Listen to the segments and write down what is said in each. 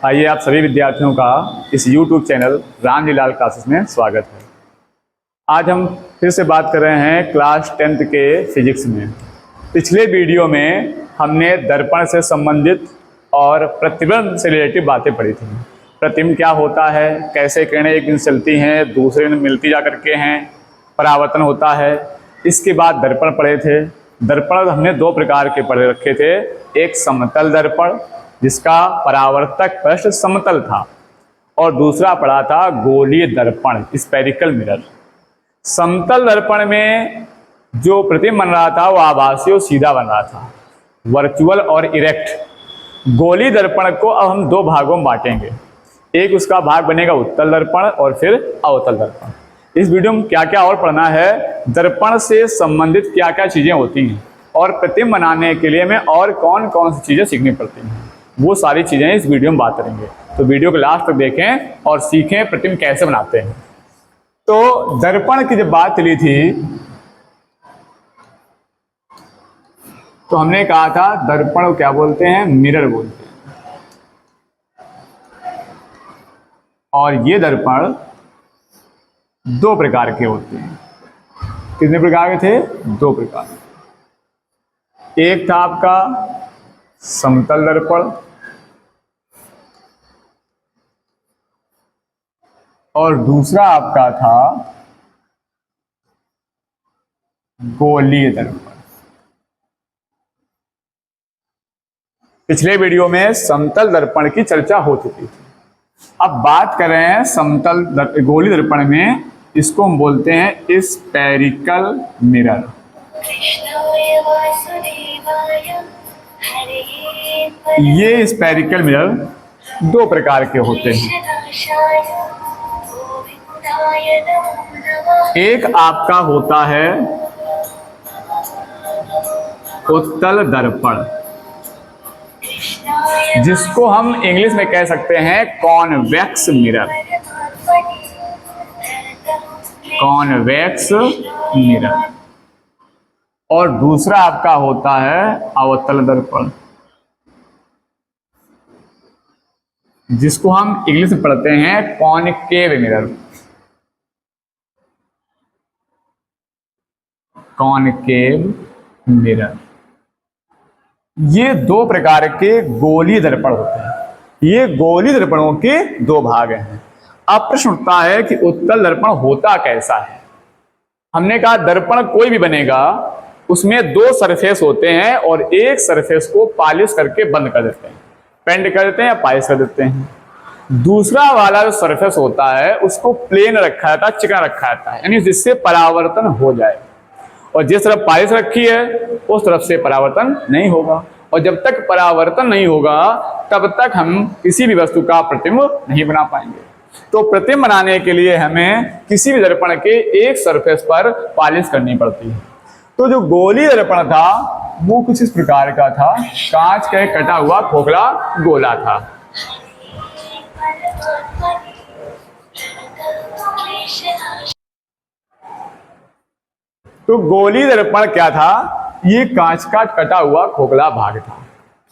आइए आप सभी विद्यार्थियों का इस YouTube चैनल रामजीलाल क्लासेस में स्वागत है। आज हम फिर से बात कर रहे हैं क्लास 10th के फिजिक्स में। पिछले वीडियो में हमने दर्पण से संबंधित और प्रतिबिंब से रिलेटिव बातें पढ़ी थी। प्रतिबिंब क्या होता है, कैसे किरणें एक दिन चलती हैं, दूसरे दिन मिलती जा करके हैं, परावर्तन होता है। इसके बाद दर्पण पढ़े थे। दर्पण हमने दो प्रकार के पढ़ रखे थे, एक समतल दर्पण जिसका परावर्तक पृष्ठ समतल था और दूसरा पढ़ा था गोलीय दर्पण स्फेरिकल मिरर। समतल दर्पण में जो प्रतिबिंब बन रहा था वो आभासी और सीधा बन रहा था, वर्चुअल और इरेक्ट। गोलीय दर्पण को अब हम दो भागों में बांटेंगे, एक उसका भाग बनेगा उत्तल दर्पण और फिर अवतल दर्पण। इस वीडियो में क्या क्या और पढ़ना है, दर्पण से संबंधित क्या क्या चीज़ें होती हैं और प्रतिबिंब बनाने के लिए हमें और कौन कौन सी चीज़ें सीखनी पड़ती हैं, वो सारी चीज़ें इस वीडियो में बात करेंगे। तो वीडियो को लास्ट तक देखें और सीखें प्रतिबिंब कैसे बनाते हैं। तो दर्पण की जब बात चली थी तो हमने कहा था दर्पण को क्या बोलते हैं, मिरर बोलते हैं। और ये दर्पण दो प्रकार के होते हैं। कितने प्रकार के थे? दो प्रकार। एक था आपका समतल दर्पण और दूसरा आपका था गोलीय दर्पण। पिछले वीडियो में समतल दर्पण की चर्चा हो चुकी थी। अब बात कर रहे हैं समतल गोलीय दर्पण में, इसको हम बोलते हैं स्फेरिकल मिरर। ये स्फेरिकल मिरर दो प्रकार के होते हैं। एक आपका होता है उत्तल दर्पण, जिसको हम इंग्लिश में कह सकते हैं कॉन्वेक्स मिरर। Convex mirror. और दूसरा आपका होता है अवतल दर्पण, जिसको हम इंग्लिश में पढ़ते हैं कॉनकेव मिरर। Concave mirror. ये दो प्रकार के गोलीय दर्पण होते हैं। ये गोलीय दर्पणों के दो भाग हैं। अब प्रश्न उठता है कि उत्तल दर्पण होता कैसा है। हमने कहा दर्पण कोई भी बनेगा उसमें दो सरफेस होते हैं और एक सरफेस को पॉलिश करके बंद कर देते हैं, पेंट कर देते हैं या पॉलिश कर देते हैं। दूसरा वाला जो सरफेस होता है उसको प्लेन रखा जाता है, चिकना रखा जाता है, यानी जिससे परावर्तन हो जाए। और जिस तरफ पॉलिश रखी है उस तरफ से परावर्तन नहीं होगा। और जब तक परावर्तन नहीं होगा तब तक हम किसी भी वस्तु का प्रतिबिंब नहीं बना पाएंगे। तो प्रतिबिंब बनाने के लिए हमें किसी भी दर्पण के एक सरफेस पर पॉलिश करनी पड़ती है। तो जो गोलीय दर्पण था वो कुछ इस प्रकार का था, कांच का एक कटा हुआ खोखला गोला था। तो गोलीय दर्पण क्या था? ये कांच का कटा हुआ खोखला भाग था।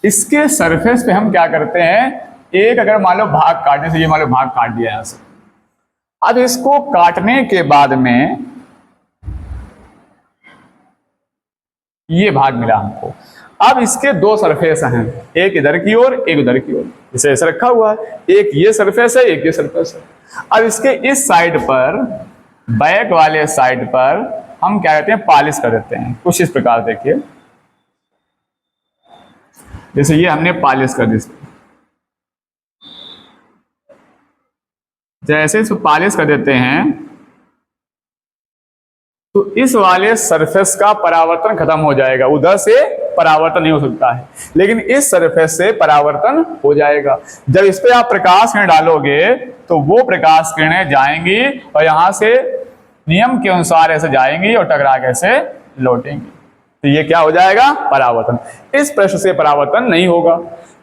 इसके सरफेस पे हम क्या करते हैं, एक अगर मान लो भाग काटने से, ये मान लो भाग काट दिया यहां से। अब इसको काटने के बाद में ये भाग मिला हमको। अब इसके दो सरफेस हैं, एक इधर की ओर एक उधर की ओर, जैसे ऐसे रखा हुआ है। एक ये सरफेस है, एक ये सरफेस है। अब इसके इस साइड पर, बैक वाले साइड पर हम क्या कहते हैं, पॉलिश कर देते हैं। कुछ इस प्रकार देखिए, जैसे ये हमने पॉलिश कर दी। जैसे इसको पॉलिश कर देते हैं तो इस वाले सरफेस का परावर्तन खत्म हो जाएगा। उधर से परावर्तन नहीं हो सकता है, लेकिन इस सरफेस से परावर्तन हो जाएगा। जब इस पे आप प्रकाश किरण डालोगे तो वो प्रकाश किरणें जाएंगी और यहां से नियम के अनुसार ऐसे जाएंगी और टकरा के ऐसे लौटेंगी। तो ये क्या हो जाएगा, परावर्तन। इस पृष्ठ से परावर्तन नहीं होगा।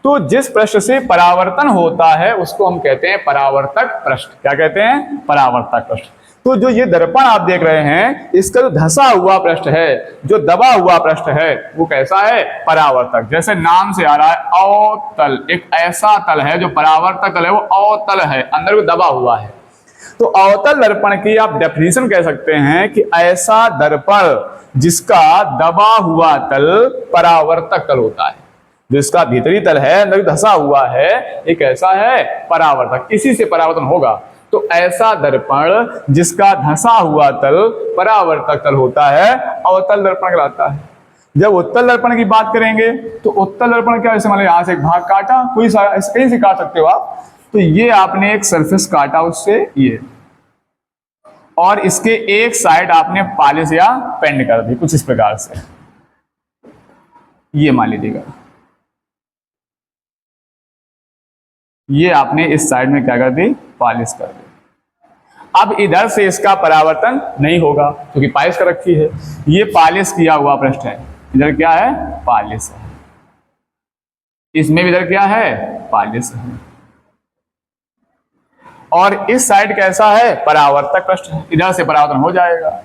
तो जिस पृष्ठ से परावर्तन होता है उसको हम कहते हैं परावर्तक पृष्ठ। क्या कहते हैं? परावर्तक पृष्ठ। तो जो ये दर्पण आप देख रहे हैं, इसका जो धंसा हुआ पृष्ठ है, जो दबा हुआ पृष्ठ है, वो कैसा है? परावर्तक। जैसे नाम से आ रहा है अवतल, एक ऐसा तल है जो परावर्तक तल है, वो अवतल है, अंदर वो दबा हुआ है। तो अवतल दर्पण की आप डेफिनेशन कह सकते हैं कि ऐसा दर्पण जिसका दबा हुआ तल परावर्तक तल होता है, जिसका भीतरी तल है, अंदर धंसा हुआ है, एक ऐसा है परावर्तक, इसी से परावर्तन होगा। तो ऐसा दर्पण जिसका धंसा हुआ तल परावर्तक तल होता है, अवतल दर्पण कहलाता है। जब उत्तल दर्पण की बात करेंगे तो उत्तल दर्पण क्या, जैसे मान लो यहां से एक भाग काटा, कोई कहीं से काट सकते हो आप, तो ये आपने एक सरफेस काटा उससे, ये, और इसके एक साइड आपने पॉलिश या पेंट कर दी कुछ इस प्रकार से, ये मान लीजिएगा, ये आपने इस साइड में क्या कर दी? पॉलिश कर दी। अब इधर से इसका परावर्तन नहीं होगा क्योंकि पॉलिश कर रखी है। ये पॉलिश किया हुआ पृष्ठ है, इधर क्या है? पॉलिश है। इसमें भी इधर क्या है? पॉलिश है। और इस साइड कैसा है? परावर्तक पृष्ठ है, इधर से परावर्तन हो जाएगा,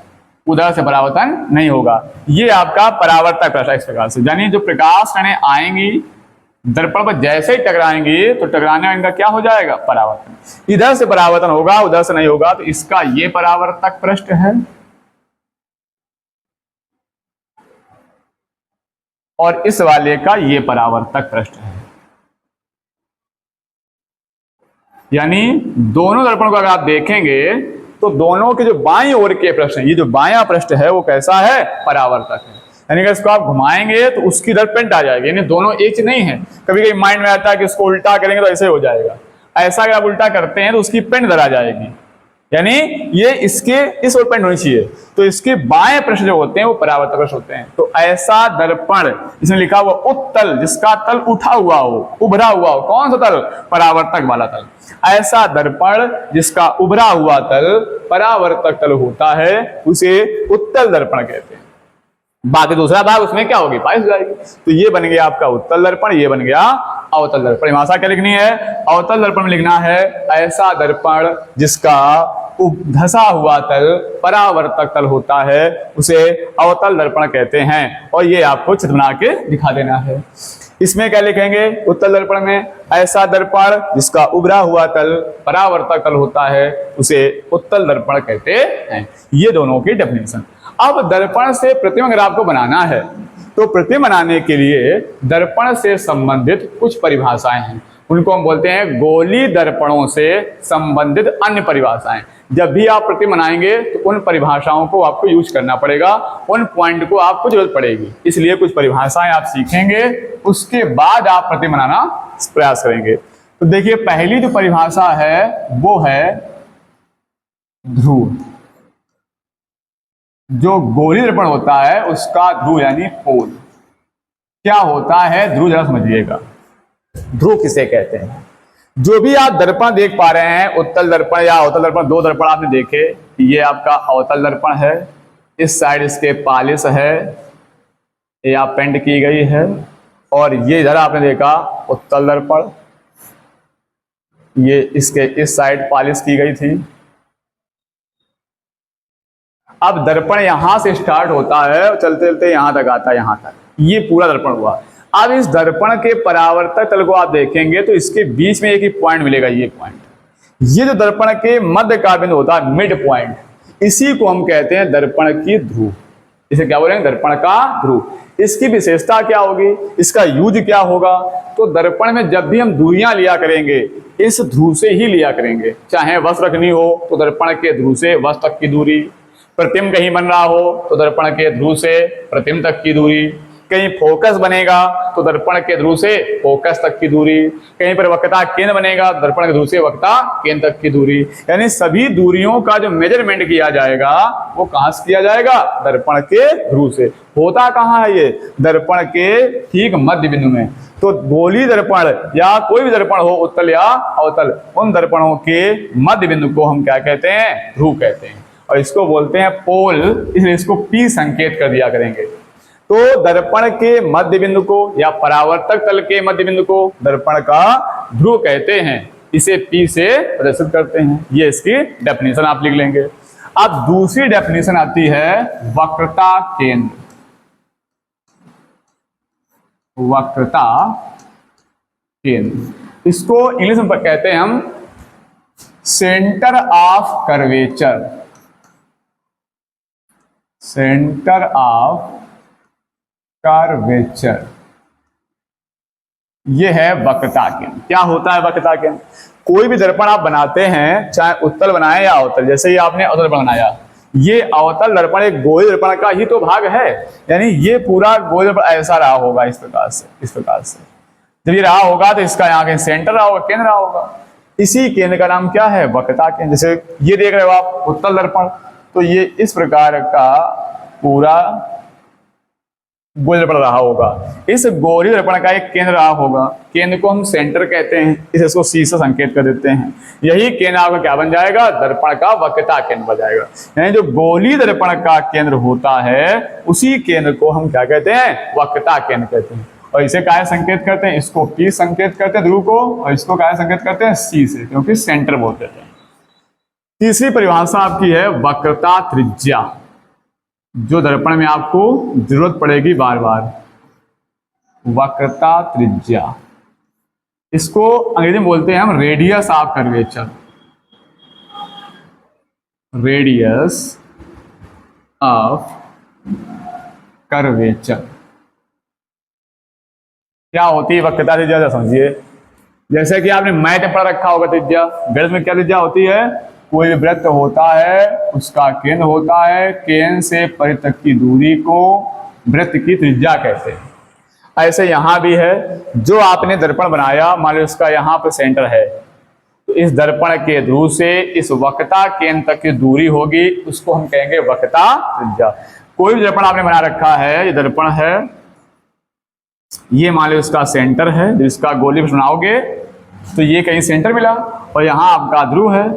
उधर से परावर्तन नहीं होगा। ये आपका परावर्तक पृष्ठ है इस प्रकार से, यानी जो प्रकाश किरणें आएंगी दर्पण पर जैसे ही टकराएंगी तो टकराने में इनका क्या हो जाएगा? परावर्तन। इधर से परावर्तन होगा, उधर से नहीं होगा, तो इसका ये परावर्तक पृष्ठ है और इस वाले का ये परावर्तक पृष्ठ है। यानी दोनों दर्पण को अगर आप देखेंगे तो दोनों के जो बाईं ओर के पृष्ठ हैं, ये जो बायां पृष्ठ है वो कैसा है? परावर्तक है। यानी कि इसको आप घुमाएंगे तो उसकी इधर पेंट आ जाएगी, यानी दोनों एक चीज नहीं है। कभी कभी माइंड में आता है कि इसको उल्टा करेंगे तो ऐसे हो जाएगा, ऐसा अगर आप उल्टा करते हैं तो उसकी पेंट इधर आ जाएगी, यानी ये इसके इस ओर पेंट होनी चाहिए। तो इसके बाएं पृष्ठ जो होते हैं वो परावर्तक पृष्ठ होते हैं। तो ऐसा दर्पण, इसमें लिखा हुआ उत्तल, जिसका तल उठा हुआ हो, उभरा हुआ हो, कौन सा तल? परावर्तक वाला तल। ऐसा दर्पण जिसका उभरा हुआ तल परावर्तक तल होता है, उसे उत्तल दर्पण कहते हैं। बाकी दूसरा भाग उसमें क्या होगी? पॉलिश हो जाएगी। तो ये बन गया आपका उत्तल दर्पण, ये बन गया अवतल दर्पण। भाषा क्या लिखनी है? अवतल दर्पण में लिखना है ऐसा दर्पण जिसका धंसा हुआ तल परावर्तक तल होता है, उसे अवतल दर्पण कहते हैं। और ये आपको चित्र बना के दिखा देना है। इसमें क्या लिखेंगे? उत्तल दर्पण में ऐसा दर्पण जिसका उभरा हुआ तल परावर्तक तल होता है, उसे उत्तल दर्पण कहते हैं। ये दोनों की डेफिनेशन। अब दर्पण से प्रतिबिंब अगर आपको बनाना है तो प्रतिबिंब बनाने के लिए दर्पण से संबंधित कुछ परिभाषाएं हैं, उनको हम बोलते हैं गोली दर्पणों से संबंधित अन्य परिभाषाएं। जब भी आप प्रतिबिंब बनाएंगे तो उन परिभाषाओं को आपको यूज करना पड़ेगा, उन पॉइंट को आपको जरूरत पड़ेगी, इसलिए कुछ परिभाषाएं आप सीखेंगे, उसके बाद आप प्रतिबिंब बनाना प्रयास करेंगे। तो देखिए, पहली जो परिभाषा है वो है ध्रुव। जो गोली दर्पण होता है उसका ध्रुव यानी पोल। क्या होता है ध्रुव? जरा समझिएगा, ध्रुव किसे कहते हैं? जो भी आप दर्पण देख पा रहे हैं, उत्तल दर्पण या अवतल दर्पण, दो दर्पण आपने देखे, ये आपका अवतल दर्पण है, इस साइड इसके पॉलिश है या पेंट की गई है, और ये इधर आपने देखा उत्तल दर्पण, ये इसके इस साइड पॉलिश की गई थी। अब दर्पण यहां से स्टार्ट होता है और चलते चलते यहां तक आता है, यहां तक, ये पूरा दर्पण हुआ। अब इस दर्पण के परावर्तक तल को आप देखेंगे तो इसके बीच में एक ही पॉइंट मिलेगा, ये पॉइंट। ये जो दर्पण के मध्य का बिंदु होता है, मिड पॉइंट, इसी को हम कहते हैं दर्पण की ध्रुव। इसे क्या बोलेंगे? दर्पण का ध्रुव। इसकी विशेषता क्या होगी? इसका यूज क्या होगा? तो दर्पण में जब भी हम दूरियां लिया करेंगे, इस ध्रुव से ही लिया करेंगे। चाहे वस्त्र रखनी हो तो दर्पण के ध्रुव से वस्त्र तक की दूरी, प्रतिबिंब कहीं बन रहा हो तो दर्पण के ध्रुव से प्रतिबिंब तक की दूरी, कहीं फोकस बनेगा तो दर्पण के ध्रुव से फोकस तक की दूरी, कहीं पर वक्रता केंद्र बनेगा तो दर्पण के ध्रुव से वक्रता केंद्र तक की दूरी। यानी सभी दूरियों का जो मेजरमेंट किया जाएगा वो कहां से किया जाएगा? दर्पण के ध्रुव से। होता कहां है ये? दर्पण के ठीक मध्य बिंदु में। तो गोली दर्पण या कोई भी दर्पण हो, उत्तल या अवतल, उन दर्पणों के मध्य बिंदु को हम क्या कहते हैं? ध्रुव कहते हैं। और इसको बोलते हैं पोल, इसलिए इसको P संकेत कर दिया करेंगे। तो दर्पण के मध्य बिंदु को या परावर्तक तल के मध्य बिंदु को दर्पण का ध्रुव कहते हैं, इसे P से प्रदर्शित करते हैं। ये इसकी डेफिनेशन आप लिख लेंगे। अब दूसरी डेफिनेशन आती है वक्रता केंद्र। वक्रता केंद्र, इसको इंग्लिश में कहते हैं हम centre of curvature. Centre of curvature, ये है वक्रता केंद्र। क्या होता है वक्रता केंद्र? कोई भी दर्पण आप बनाते हैं, चाहे उत्तल बनाए या अवतल, जैसे ही आपने अवतल बनाया, ये अवतल दर्पण एक गोल दर्पण का ही तो भाग है, यानी ये पूरा गोल दर्पण ऐसा रहा होगा, इस प्रकार से, इस प्रकार से। जब ये रहा होगा तो इसका यहाँ कहीं सेंटर रहा होगा, केंद्र रहा होगा। इसी केंद्र का नाम क्या है? वक्रता केंद्र। जैसे ये देख रहे हो आप उत्तल दर्पण, तो ये इस प्रकार का पूरा गोल दर्पण रहा होगा, इस गोली दर्पण का एक केंद्र रहा होगा, केंद्र को हम सेंटर कहते हैं, इसको सी से संकेत कर देते हैं। यही केंद्र आपका क्या बन जाएगा? दर्पण का वक्रता केंद्र बन जाएगा। यानी जो गोली दर्पण का केंद्र होता है, उसी केंद्र को हम क्या कहते हैं? वक्रता केंद्र कहते हैं। और इसे क्या संकेत करते हैं? इसको पी संकेत करते हैं ध्रुव को, और इसको क्या संकेत करते हैं? सी से, क्योंकि सेंटर बोलते हैं। तीसरी परिभाषा आपकी है वक्रता त्रिज्या, जो दर्पण में आपको जरूरत पड़ेगी बार बार। वक्रता त्रिज्या, इसको अंग्रेजी में बोलते हैं हम radius of curvature. Radius of curvature क्या होती है? वक्रता त्रिज्या समझिए। जैसे कि आपने मैथ में पढ़ रखा होगा त्रिज्या, गणित में क्या त्रिज्या होती है? कोई भी वृत्त होता है, उसका केंद्र होता है, केंद्र से परिधि तक की दूरी को वृत्त की त्रिज्या कहते हैं। ऐसे यहां भी है, जो आपने दर्पण बनाया, मान लो इसका यहाँ पर सेंटर है, तो इस दर्पण के ध्रुव से इस वक्रता केंद्र तक की दूरी होगी, उसको हम कहेंगे वक्रता त्रिज्या। कोई भी दर्पण आपने बना रखा है, ये दर्पण है, ये मान लो इसका सेंटर है, जिसका गोली बनाओगे तो ये कहीं सेंटर मिला, और यहाँ आपका ध्रुव है,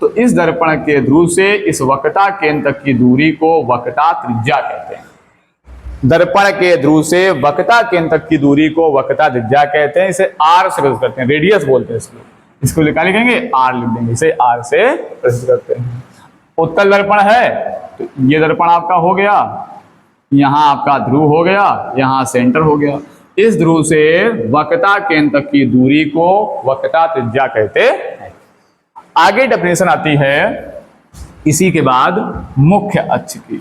तो इस दर्पण के ध्रुव से इस वक्रता केंद्र तक की दूरी को वक्रता त्रिज्या कहते हैं। दर्पण के ध्रुव से वक्रता केंद्र तक की दूरी को वक्रता त्रिज्या कहते हैं। इसे आर से प्रस्तुत करते हैं, रेडियस बोलते हैं इसको लिखा लिखेंगे आर लिख देंगे, इसे आर से प्रस्तुत करते हैं। उत्तल दर्पण है, तो ये दर्पण आपका हो गया, यहाँ आपका ध्रुव हो गया, यहाँ सेंटर हो गया। इस ध्रुव से वक्रता केंद्र तक की दूरी को वक्रता त्रिज्या कहते हैं। आगे डेफिनेशन आती है इसी के बाद मुख्य अक्ष की,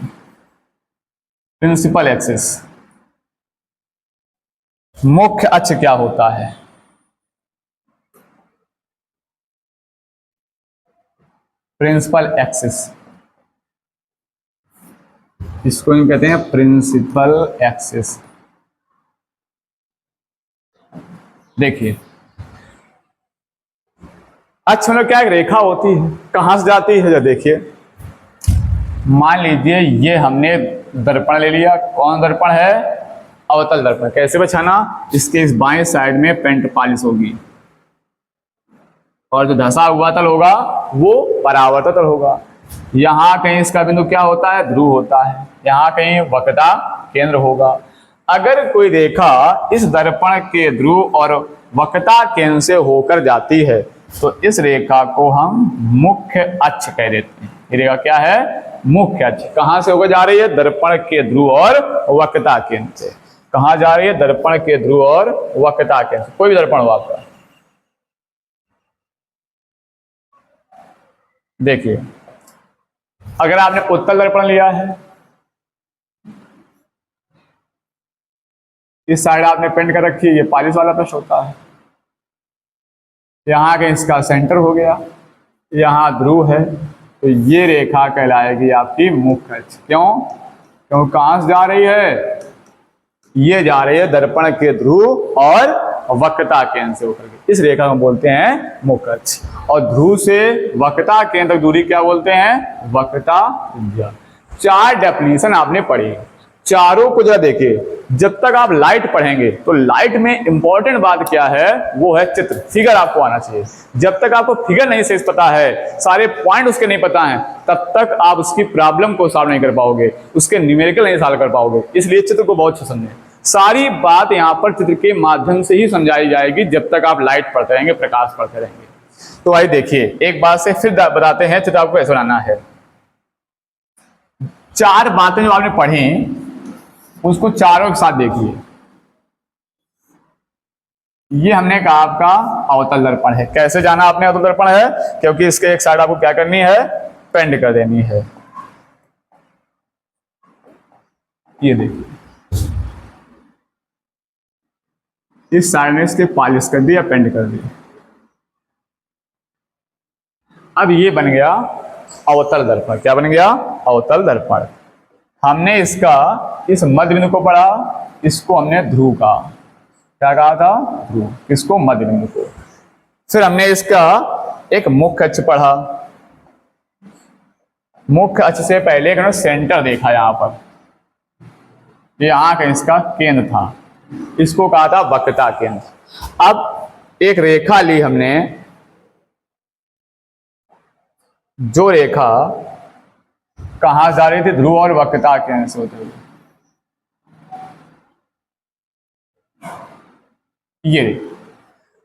प्रिंसिपल एक्सिस। मुख्य अक्ष क्या होता है? प्रिंसिपल एक्सिस, इसको हम कहते हैं प्रिंसिपल एक्सिस। देखिए, अक्ष मतलब क्या? एक रेखा होती है, कहां से जाती है? जब देखिए, मान लीजिए ये हमने दर्पण ले लिया। कौन दर्पण है? अवतल दर्पण। कैसे बचाना? इसके इस बाएं साइड में पेंट पॉलिश होगी, और जो धसा हुआ तल होगा वो परावर्तित तल होगा। यहाँ कहीं इसका बिंदु क्या होता है? ध्रुव होता है। यहाँ कहीं वक्रता केंद्र होगा। अगर कोई रेखा इस दर्पण के ध्रुव और वक्रता केंद्र से होकर जाती है, तो इस रेखा को हम मुख्य अक्ष कह देते हैं। ये रेखा क्या है? मुख्य अक्ष। कहां से होकर जा रही है? दर्पण के ध्रुव और वक्रता केंद्र से। कहां जा रही है? दर्पण के ध्रुव और वक्रता केंद्र से। कोई भी दर्पण हो आपका, देखिए, अगर आपने उत्तल दर्पण लिया है, इस साइड आपने पेंट कर रखी है, ये पॉलिश वाला ब्रश होता है। यहाँ के इसका सेंटर हो गया, यहाँ ध्रुव है, तो ये रेखा कहलाएगी आपकी मुख्य अक्ष। क्यों? क्यों कहां से जा रही है? ये जा रही है दर्पण के ध्रुव और वक्रता केंद्र से होकर के। इस रेखा को बोलते हैं मुख्य अक्ष। और ध्रुव से वक्रता केंद्र तक दूरी क्या बोलते हैं? वक्रता त्रिज्या। 4 डेफिनेशन आपने पढ़ी, चारों को जरा देखिए। जब तक आप लाइट पढ़ेंगे तो लाइट में इंपॉर्टेंट बात क्या है? वो है चित्र, फिगर आपको आना चाहिए। जब तक आपको फिगर नहीं से पता है, सारे पॉइंट उसके नहीं पता हैं, तब तक आप उसकी प्रॉब्लम को सॉल्व नहीं कर पाओगे, उसके न्यूमेरिकल नहीं सॉल्व कर पाओगे। इसलिए चित्र को बहुत अच्छा समझें। सारी बात यहाँ पर चित्र के माध्यम से ही समझाई जाएगी, जब तक आप लाइट पढ़ते रहेंगे, प्रकाश पढ़ते रहेंगे। तो आइए देखिए, एक बात से फिर बताते हैं चित्र आपको कैसे बनाना है। चार बातें जो आपने पढ़ी उसको चारों के साथ देखिए। ये हमने कहा आपका अवतल दर्पण है। कैसे जाना आपने अवतल दर्पण है, क्योंकि इसके एक साइड आपको क्या करनी है, पेंट कर देनी है। ये देखिए, इस साइड में इसके पॉलिश कर दिया, पेंट कर दिया। अब ये बन गया अवतल दर्पण। क्या बन गया, अवतल दर्पण। हमने इसका इस मध्य बिंदु को पढ़ा, इसको हमने ध्रुव का, क्या कहा था, ध्रुव, इसको मध्य बिंदु को। फिर हमने इसका एक मुख्य अक्ष पढ़ा। मुख्य अक्ष से पहले एक सेंटर देखा, यहां पर यहां का इसका केंद्र था, इसको कहा था वक्रता केंद्र। अब एक रेखा ली हमने, जो रेखा कहां जा रही थी, ध्रुव और वक्रता केंद्र से होते हुए। ये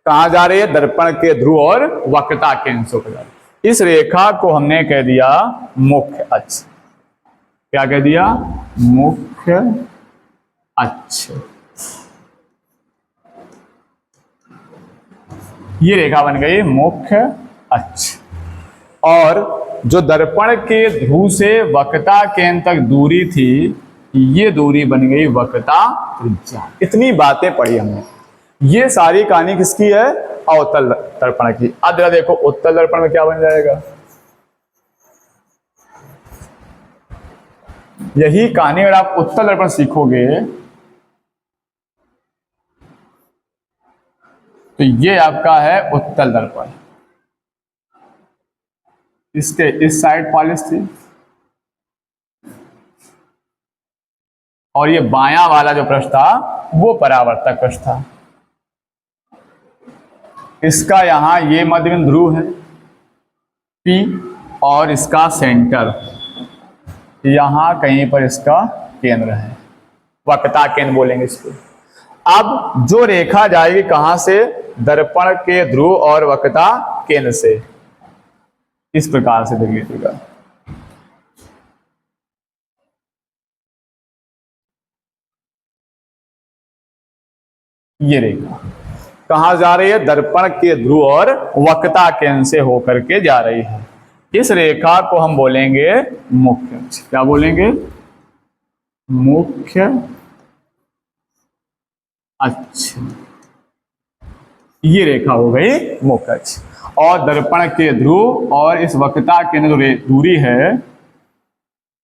कहां जा रही है, दर्पण के ध्रुव और वक्रता केंद्र से होकर जा रही है। इस रेखा को हमने कह दिया मुख्य अक्ष। क्या कह दिया, मुख्य अक्ष। ये रेखा बन गई मुख्य अक्ष। और जो दर्पण के ध्रुव से वक्रता केंद्र तक दूरी थी, ये दूरी बन गई वक्रता त्रिज्या। इतनी बातें पढ़ी हमने। ये सारी कहानी किसकी है, अवतल दर्पण की। अब जरा देखो उत्तल दर्पण में क्या बन जाएगा। यही कहानी अगर आप उत्तल दर्पण सीखोगे तो ये आपका है उत्तल दर्पण। इसके इस साइड पॉलिश थी और ये बायां वाला जो पृष्ठ था वो परावर्तक पृष्ठ था। इसका यहां ये मध्य बिंदु ध्रुव है P, और इसका सेंटर यहां कहीं पर इसका केंद्र है, वक्रता केंद्र बोलेंगे इसको। अब जो रेखा जाएगी कहां से, दर्पण के ध्रुव और वक्रता केंद्र से, इस प्रकार से देख लीजिएगा। ये रेखा कहां जा रही है, दर्पण के ध्रुव और वक्रता केंद्र से होकर के जा रही है। इस रेखा को हम बोलेंगे मुख्य अक्ष। क्या बोलेंगे, मुख्य अक्ष। ये रेखा हो गई मुख्य अक्ष। और दर्पण के ध्रुव और इस वक्रता केंद्र जो दूरी है,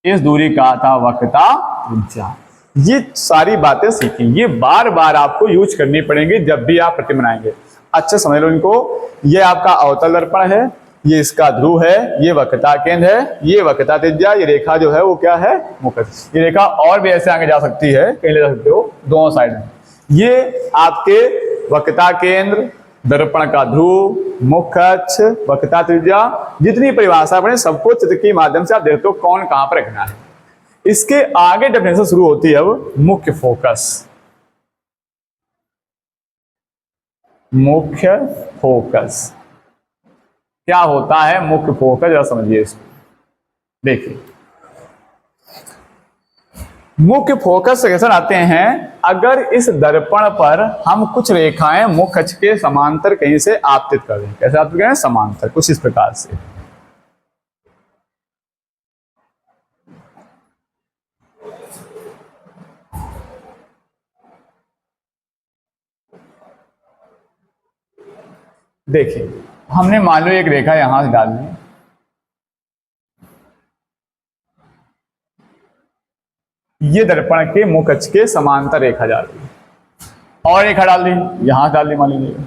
इस दूरी का था वक्रता त्रिज्या। ये सारी बातें सीखी, ये बार बार आपको यूज करनी पड़ेंगी जब भी आप प्रतिमा बनाएंगे। अच्छे समझ लो इनको। ये आपका अवतल दर्पण है, ये इसका ध्रुव है, ये वक्रता केंद्र है, ये वक्रता त्रिज्या, ये रेखा जो है वो क्या है, मुख्य अक्ष। ये रेखा और भी ऐसे आगे जा सकती है, कहीं ले जा सकते हो, दोनों साइड में। ये आपके वक्रता केंद्र, दर्पण का ध्रुव, मुख्य अक्ष, वक्रता त्रिज्या, जितनी परिभाषा पढ़े सबको चित्र के माध्यम से आप देखते हो कौन कहां पर रखना है। इसके आगे डेफिनेशन शुरू होती है अब मुख्य फोकस। मुख्य फोकस क्या होता है, मुख्य फोकस जरा समझिए इसको। देखिए मुख्य फोकस कैसे आते हैं, अगर इस दर्पण पर हम कुछ रेखाएं मुख्य अक्ष के समांतर कहीं से आपतित कर दें। कैसे आपतित करें, समांतर, कुछ इस प्रकार से। देखिए हमने मान लो एक रेखा यहां से डाल दी, ये दर्पण के मुख्य अक्ष के समांतर रेखा जा रही है, और रेखा डाल दी यहां डाल दी, मान लीजिए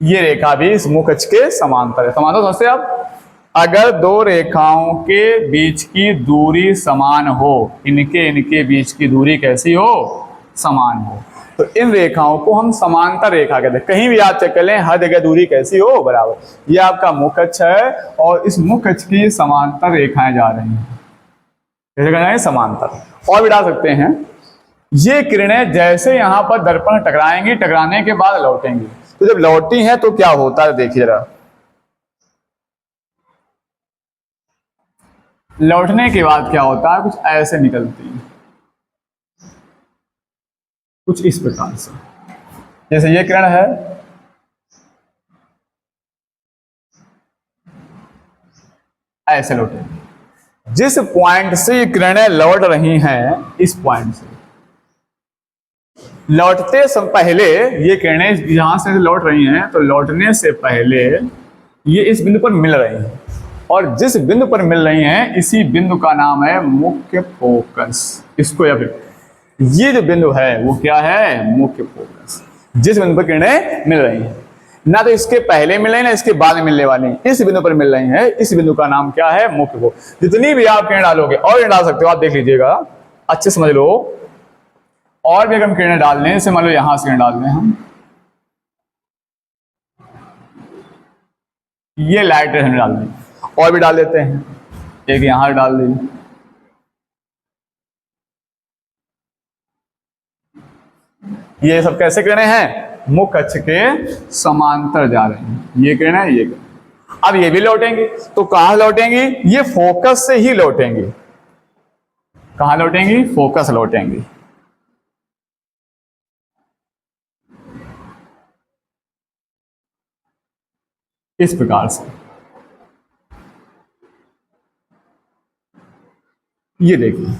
ये रेखा भी इस मुख्य अक्ष के समांतर है। समांतर समझते हैं आप, अगर दो रेखाओं के बीच की दूरी समान हो, इनके बीच की दूरी कैसी हो, समान हो, तो इन रेखाओं को हम समांतर रेखा कहते हैं। कहीं भी आप चेक कर लें, हर जगह दूरी कैसी हो, बराबर। ये आपका मुख्य अक्ष है और इस मुख्य अक्ष की समांतर रेखाएं जा रही हैं, कैसे कर रहे हैं, समांतर। और भी डाल सकते हैं। ये किरणें जैसे यहां पर दर्पण टकराएंगी, टकराने के बाद लौटेंगी। तो जब लौटी हैं तो क्या होता है, देखिए जरा, लौटने के बाद क्या होता है, कुछ ऐसे निकलती है, कुछ इस प्रकार से। जैसे ये किरण है, ऐसे लौटेगी। जिस पॉइंट से ये किरणें लौट रही हैं, इस पॉइंट से लौटते समय पहले, ये किरणें यहां से लौट रही हैं, तो लौटने से पहले ये इस बिंदु पर मिल रही हैं, और जिस बिंदु पर मिल रही हैं, इसी बिंदु का नाम है मुख्य फोकस। इसको या फिर ये जो बिंदु है वो क्या है, मुख्य फोकस। जिस बिंदु पर किरणें मिल रही हैं, ना तो इसके पहले मिल रही ना इसके बाद में मिलने वाली, इस बिंदु पर मिल रही है, इस बिंदु का नाम क्या है, मुख्य फोकस। जितनी भी आप किरण डालोगे, और डाल सकते हो आप, देख लीजिएगा, अच्छे समझ लो। और भी अगर हम किरणें डाल दें, जैसे मान लो यहां से किरण डाल दें हम, ये लाइट रेड डाल दें, और भी डाल देते हैं, एक यहां डाल दें, ये सब कैसे किरणें हैं, मुख्य अक्ष के समांतर जा रहे हैं, ये किरणें हैं, ये किरणें। अब ये भी लौटेंगे, तो कहां लौटेंगी, ये फोकस से ही लौटेंगी। कहां लौटेंगी, फोकस लौटेंगी। इस प्रकार से ये देखिए,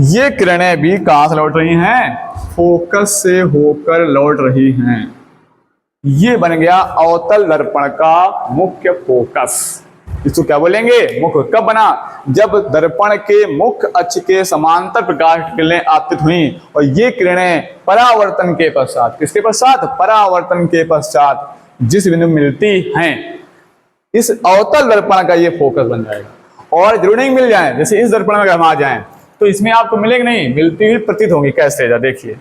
ये किरणें भी कहां से लौट रही हैं, फोकस से होकर लौट रही हैं। ये बन गया अवतल दर्पण का मुख्य फोकस। इसको क्या बोलेंगे, मुख्य। कब बना, जब दर्पण के मुख्य अक्ष के समांतर प्रकाश की किरणें आपतित हुई, और ये किरणें परावर्तन के पश्चात, किसके पश्चात, परावर्तन के पश्चात जिस बिंदु मिलती हैं, इस अवतल दर्पण का ये फोकस बन जाएगा। और जरूर नहीं मिल जाए, जैसे इस दर्पण में अगर हम आ जाएं, तो इसमें आपको मिलेगी नहीं, मिलती हुई प्रतीत होंगी। कैसे, देखिए,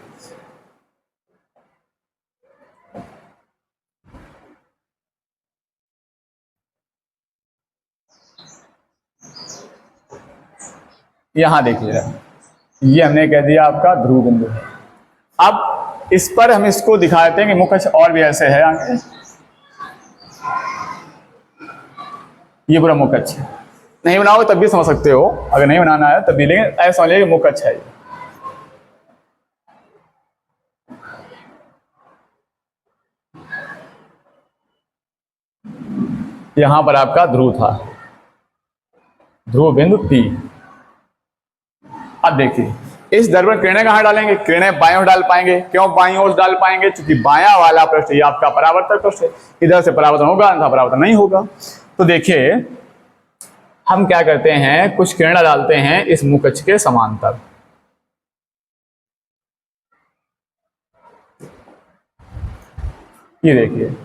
यहां देखिए, ये हमने कह दिया आपका ध्रुव बिंदु है। अब इस पर हम इसको दिखा देते हैं कि मुख्य अक्ष और भी ऐसे है आगे, ये पूरा मुख्य अक्ष है। नहीं बनाओगे तब भी समझ सकते हो, अगर नहीं बनाना है तब भी, लेकिन ऐसा समझिए कि मुख्य अक्ष है। यहां पर आपका ध्रुव था, ध्रुव बिंदु P। अब देखिए, इस दर्पण किरणें कहां डालेंगे, किरणें बाएं ओर डाल पाएंगे। क्यों बाएं ओर डाल पाएंगे, क्योंकि बायां वाला पृष्ठ ये आपका परावर्तक पृष्ठ है, इधर से परावर्तन होगा, अन्यथा परावर्तन नहीं होगा। तो देखिए, हम क्या करते हैं, कुछ किरणें डालते हैं इस मुख्य अक्ष के समांतर। ये देखिए,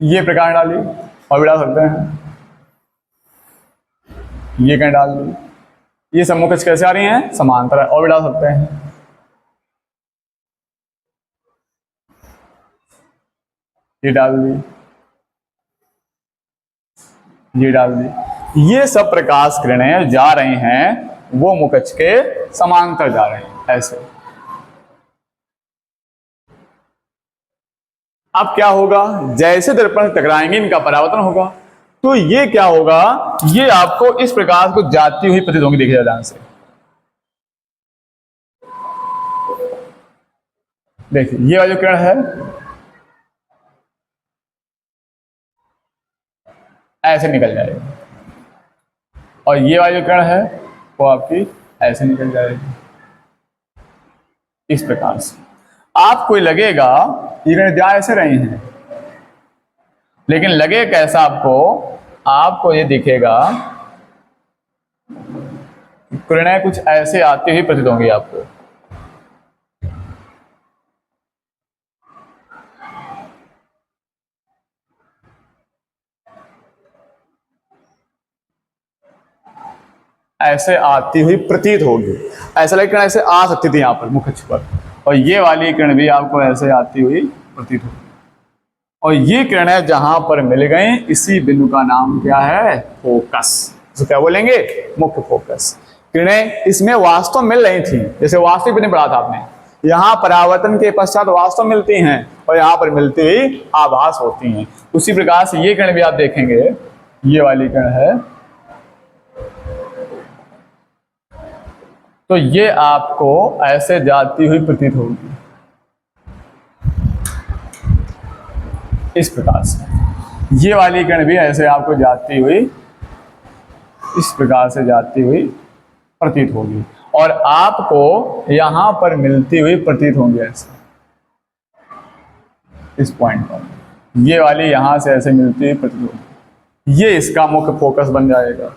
ये प्रकार डाली, और भी डाल सकते हैं, ये किरण डाल दी। ये सब मुख्य अक्ष कैसे आ रही हैं, समांतर, और भी डाल सकते हैं, ये डाल दी, ये डाल दी। ये सब प्रकाश किरणें जा रही हैं, वो मुख्य अक्ष के समांतर जा रहे हैं, ऐसे। अब क्या होगा, जैसे दर्पण टकराएंगे इनका परावर्तन होगा, तो ये क्या होगा, ये आपको इस प्रकार को जाती हुई प्रतीत होंगी। देखिए ध्यान से, देखिए, ये वाली किरण है, ऐसे निकल जाएगी, और ये वाली जो किरण है वो आपकी ऐसे निकल जाएगी, इस प्रकार से। आपको लगेगा ये किरण जा ऐसे रही हैं, लेकिन लगे कैसा आपको, आपको ये दिखेगा किरणें कुछ ऐसे आती हुई प्रतीत होंगी आपको। ऐसे आती हुई प्रतीत होगी, ऐसा लगे किरण ऐसे आ सकती थी यहाँ पर मुख्य अक्ष पर, और ये वाली किरण भी आपको ऐसे आती हुई प्रतीत होगी। और ये किरणें जहां पर मिल गई, इसी बिंदु का नाम क्या है, फोकस। तो क्या बोलेंगे, मुख्य फोकस। किरणें इसमें वास्तव मिल रही थी, जैसे वास्तविक बिंदु पढ़ा था आपने, यहाँ परावर्तन के पश्चात वास्तव मिलती हैं और यहाँ पर मिलती हुई आभास होती हैं। उसी प्रकार से ये किरण भी आप देखेंगे, ये वाली किरण है, तो ये आपको ऐसे जाती हुई प्रतीत होगी, इस प्रकार से। ये वाली किरण भी ऐसे आपको जाती हुई, इस प्रकार से जाती हुई प्रतीत होगी और आपको यहां पर मिलती हुई प्रतीत होंगी ऐसे, इस पॉइंट पर। ये वाली यहां से ऐसे मिलती हुई प्रतीत होगी। ये इसका मुख्य फोकस बन जाएगा।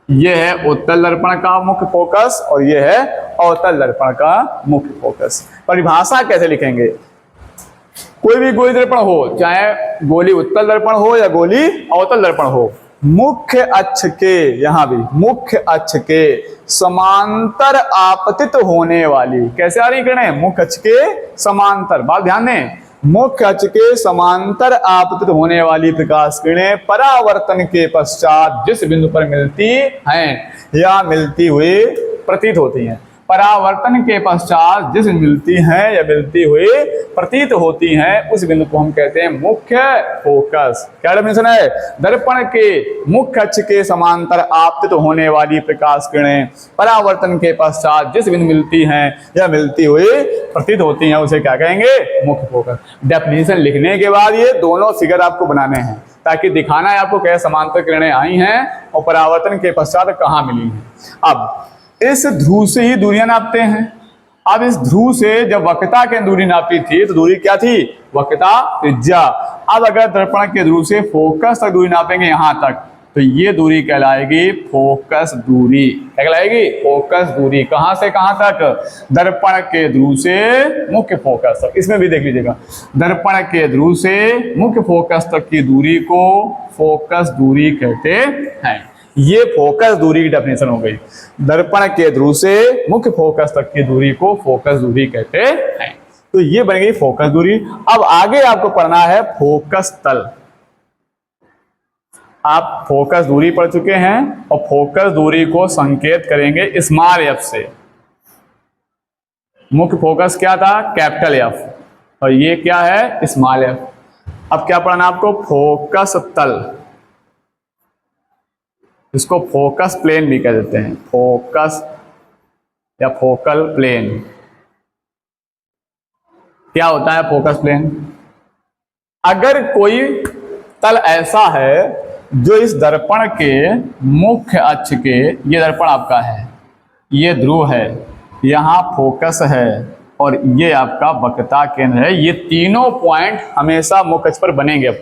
ये है उत्तल दर्पण का मुख्य फोकस और ये है अवतल दर्पण का मुख्य फोकस। परिभाषा कैसे लिखेंगे? कोई भी गोली दर्पण हो, चाहे गोली उत्तल दर्पण हो या गोली अवतल दर्पण हो, मुख्य अक्ष के, यहां भी मुख्य अक्ष के समांतर आपतित होने वाली, कैसे आ रही किरणें? मुख्य अक्ष के समांतर, बात ध्यान दें, मुख्य अक्ष के समांतर आपतित होने वाली प्रकाश किरणें परावर्तन के पश्चात जिस बिंदु पर मिलती हैं या मिलती हुई प्रतीत होती हैं। परावर्तन के पश्चात जिस मिलती हैं या मिलती हुई प्रतीत होती हैं, उस बिंदु को हम कहते हैं मुख्य फोकस। क्या डेफिनेशन है? दर्पण के मुख्य अक्ष के समांतर आपतित होने वाली प्रकाश किरणें परावर्तन के पश्चात जिस बिंदु मिलती हैं या मिलती हुई प्रतीत होती हैं, उसे क्या कहेंगे? मुख्य फोकस। डेफिनेशन लिखने के बाद ये दोनों फिगर आपको बनाने हैं ताकि दिखाना है आपको क्या समांतर किरणें आई हैं और परावर्तन के पश्चात कहाँ मिली हैं। अब इस ध्रुव से ही दूरियां नापते हैं। अब इस ध्रुव से जब वक्रता की दूरी नापी थी तो दूरी क्या थी? वक्रता त्रिज्या। अब अगर दर्पण के ध्रुव से फोकस तक दूरी नापेंगे यहां तक, तो ये दूरी कहलाएगी फोकस दूरी। क्या कहलाएगी? फोकस दूरी। कहां से कहां तक? दर्पण के ध्रुव से मुख्य फोकस तक। इसमें भी देख लीजिएगा, दर्पण के ध्रुव से मुख्य फोकस तक की दूरी को फोकस दूरी कहते हैं। ये फोकस दूरी की डेफिनेशन हो गई। दर्पण के ध्रुव से मुख्य फोकस तक की दूरी को फोकस दूरी कहते हैं। तो ये बन गई फोकस दूरी। अब आगे आपको पढ़ना है फोकस तल। आप फोकस दूरी पढ़ चुके हैं और फोकस दूरी को संकेत करेंगे स्मॉल एफ से। मुख्य फोकस क्या था? कैपिटल एफ, और ये क्या है? Small F. अब क्या पढ़ना आपको? फोकस तल, इसको फोकस प्लेन भी कह देते हैं, फोकस या फोकल प्लेन। क्या होता है फोकस प्लेन? अगर कोई तल ऐसा है जो इस दर्पण के मुख्य अक्ष के, ये दर्पण आपका है, ये ध्रुव है, यहाँ फोकस है और ये आपका वक्रता केंद्र है, ये तीनों पॉइंट हमेशा मुख्य अक्ष पर बनेंगे।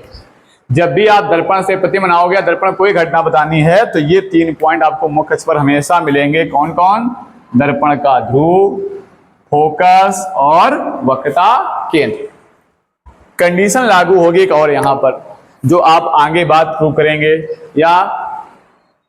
जब भी आप दर्पण से प्रति बनाओगे, दर्पण कोई घटना बतानी है, तो ये 3 पॉइंट आपको मुख्य अक्ष पर हमेशा मिलेंगे। कौन कौन? दर्पण का ध्रुव, फोकस और वक्रता केंद्र। कंडीशन लागू होगी एक और यहां पर, जो आप आगे बात प्रूव करेंगे या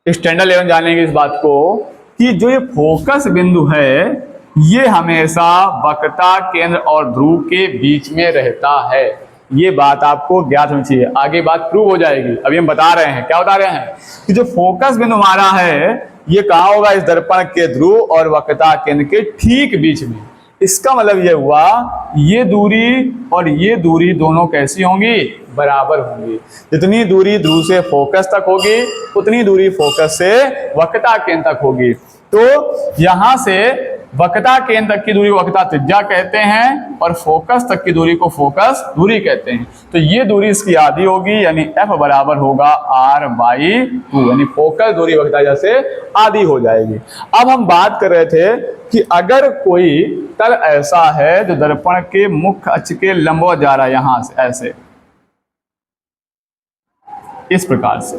स्टैंडर्ड लेवल जानेंगे इस बात को, कि जो ये फोकस बिंदु है ये हमेशा वक्रता केंद्र और ध्रुव के बीच में रहता है। ये बात आपको ज्ञात होनी चाहिए, आगे बात प्रूव हो जाएगी। अभी हम बता रहे हैं, क्या बता रहे हैं? कि जो फोकस बिंदु हमारा है ये कहाँ होगा? इस दर्पण के ध्रुव और वक्रता केंद्र के ठीक बीच में। इसका मतलब ये हुआ, ये दूरी और ये दूरी दोनों कैसी होंगी? बराबर होंगी। जितनी दूरी ध्रुव से फोकस तक होगी उतनी दूरी फोकस से वक्रता केंद्र तक होगी। तो यहां से वक्रता केंद्र तक की दूरी वक्रता त्रिज्या कहते हैं और फोकस तक की दूरी को फोकस दूरी कहते हैं। तो ये दूरी इसकी आधी होगी, यानी f बराबर होगा r/2, यानी फोकस दूरी वक्रता से आधी हो जाएगी। अब हम बात कर रहे थे कि अगर कोई तल ऐसा है जो दर्पण के मुख्य अक्ष के लंबवत जा रहा है, यहां से ऐसे, इस प्रकार से,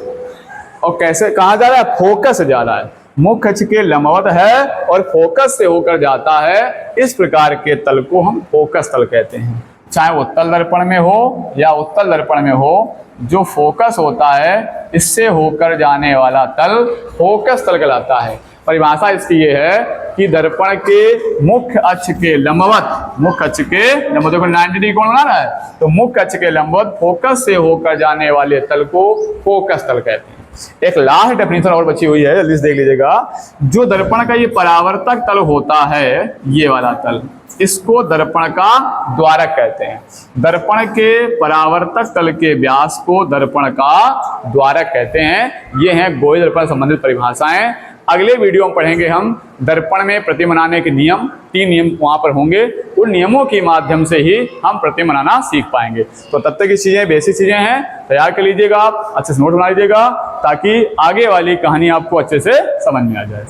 और कैसे कहां जा रहा है? फोकस से जा रहा है, मुख्य अक्ष के लंबवत है और फोकस से होकर जाता है। इस प्रकार के तल को हम फोकस तल कहते हैं। चाहे वो उत्तल दर्पण में हो या उत्तल दर्पण में हो, जो फोकस होता है इससे होकर जाने वाला तल फोकस तल कहलाता है। परिभाषा इसकी ये है कि दर्पण के मुख्य अक्ष के लंबवत, मुख्य अक्ष के लंबवत को 90 डिग्री कोण बना रहा है, तो मुख्य अक्ष के लंबवत फोकस से होकर जाने वाले तल को फोकस तल कहते हैं। एक लास्ट डेफिनेशन और बची हुई है, जल्दी से देख लीजिएगा। जो दर्पण का ये परावर्तक तल होता है, ये वाला तल, इसको दर्पण का द्वारक कहते हैं। दर्पण के परावर्तक तल के व्यास को दर्पण का द्वारक कहते हैं। ये हैं गोयल दर्पण संबंधित परिभाषाएं। अगले वीडियो में पढ़ेंगे हम दर्पण में प्रतिबिंब बनाने के नियम। 3 नियम वहां पर होंगे, उन नियमों के माध्यम से ही हम प्रतिबिंब बनाना सीख पाएंगे। तो तब तक की चीजें, बेसिक चीजें हैं, तैयार कर लीजिएगा आप, अच्छे से नोट बना लीजिएगा, ताकि आगे वाली कहानी आपको अच्छे से समझ में आ जाए।